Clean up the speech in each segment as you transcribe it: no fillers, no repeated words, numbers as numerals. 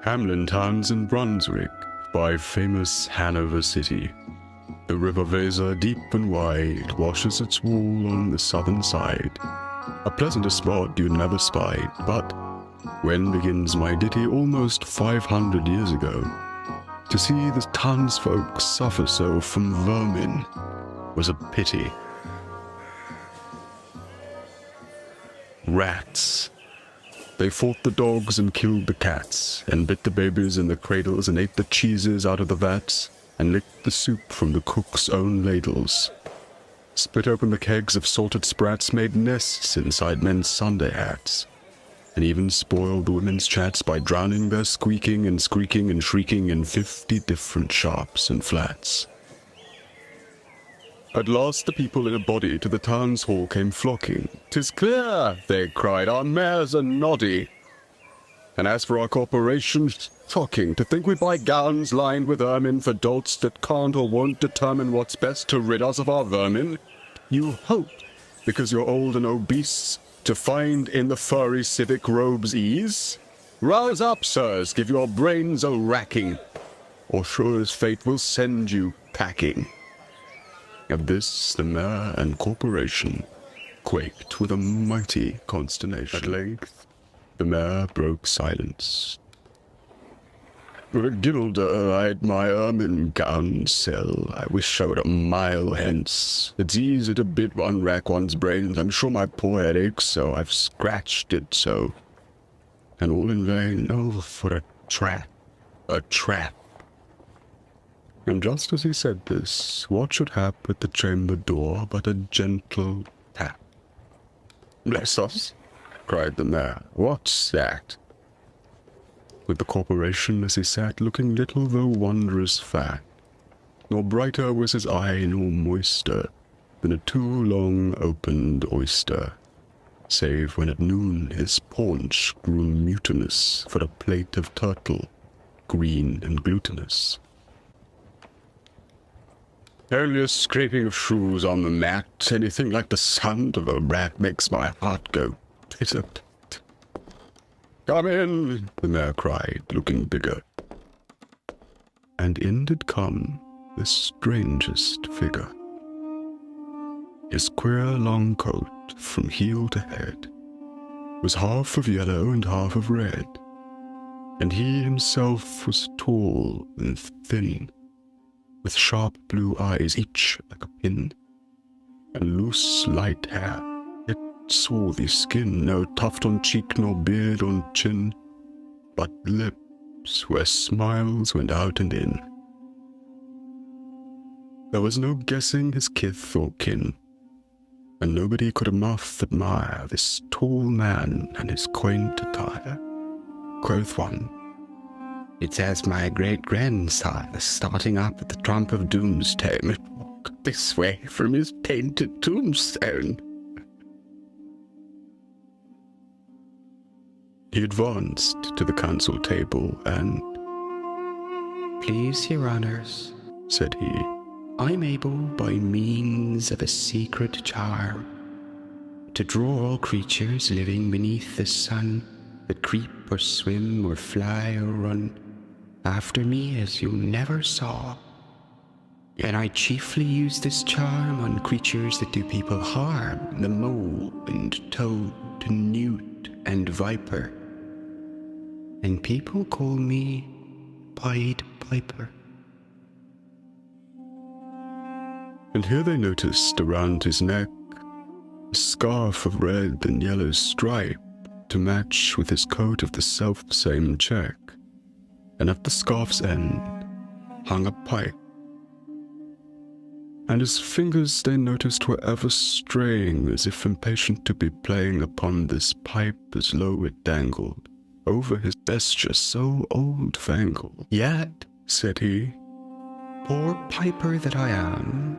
Hamelin towns in Brunswick, by famous Hanover City. The river Weser, deep and wide, washes its wool on the southern side. A pleasanter spot you'd never spied, but when begins my ditty almost 500 years ago? To see the townsfolk suffer so from vermin was a pity. Rats. They fought the dogs and killed the cats, and bit the babies in the cradles, and ate the cheeses out of the vats, and licked the soup from the cook's own ladles. Split open the kegs of salted sprats, made nests inside men's Sunday hats, and even spoiled the women's chats by drowning their squeaking and squeaking and shrieking in 50 different sharps and flats. At last the people in a body to the town's hall came flocking. "'Tis clear," they cried, "our mayors are noddy. And as for our corporation, shocking to think we buy gowns lined with ermine for dolts that can't or won't determine what's best to rid us of our vermin. You hope, because you're old and obese, to find in the furry civic robes ease? Rouse up, sirs, give your brains a racking, or sure as fate will send you packing." At this the mayor and corporation quaked with a mighty consternation. At length the mayor broke silence. "For a guilder I'd my ermine gown sell. I wish I were a mile hence. It's easy to bid one rack one's brains. I'm sure my poor head aches so. I've scratched it so. And all in vain. Oh, for a trap. A trap." And just as he said this, what should hap at the chamber door but a gentle tap? "Bless us," cried the mayor, "what's that?" With the corporation as he sat, looking little though wondrous fat, nor brighter was his eye nor moister than a too long opened oyster, save when at noon his paunch grew mutinous for a plate of turtle, green and glutinous. "Only a scraping of shoes on the mat. Anything like the sound of a rat makes my heart go pitter-pat." "Come in," the mayor cried, looking bigger. And in did come the strangest figure. His queer long coat, from heel to head, was half of yellow and half of red, and he himself was tall and thin, with sharp blue eyes, each like a pin, and loose light hair, yet swarthy skin, no tuft on cheek nor beard on chin, but lips where smiles went out and in. There was no guessing his kith or kin, and nobody could enough admire this tall man and his quaint attire. Quoth one, "It's as my great-grandsire starting up at the trump of doomsday would walk this way from his painted tombstone." He advanced to the council table and, "Please, your honours," said he, "I'm able, by means of a secret charm, to draw all creatures living beneath the sun that creep or swim or fly or run after me as you never saw. And I chiefly use this charm on creatures that do people harm, the mole and toad and newt and viper. and people call me Pied Piper. And here they noticed around his neck a scarf of red and yellow stripe to match with his coat of the self-same check, and at the scarf's end hung a pipe. And his fingers they noticed were ever straying, as if impatient to be playing upon this pipe as low it dangled over his vesture so old-fangled. Yet, Said he, poor piper that I am,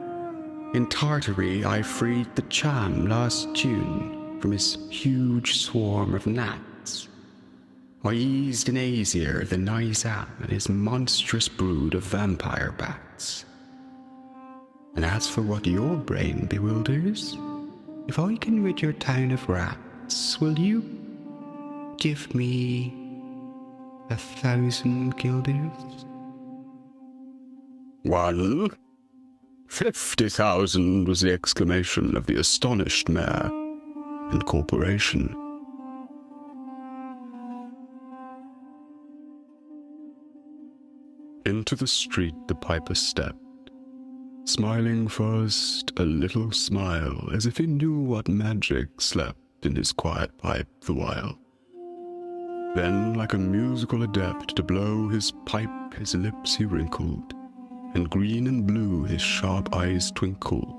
in Tartary I freed the cham last June from his huge swarm of gnats. I eased in easier than Nizam and his monstrous brood of vampire bats. And as for what your brain bewilders, if I can rid your town of rats, will you give me 1,000 guilders? "Well, 50,000 was the exclamation of the astonished mayor and corporation. Into the street the piper stepped, smiling first a little smile, as if he knew what magic slept in his quiet pipe the while. Then, like a musical adept, to blow his pipe his lips he wrinkled, and green and blue his sharp eyes twinkled,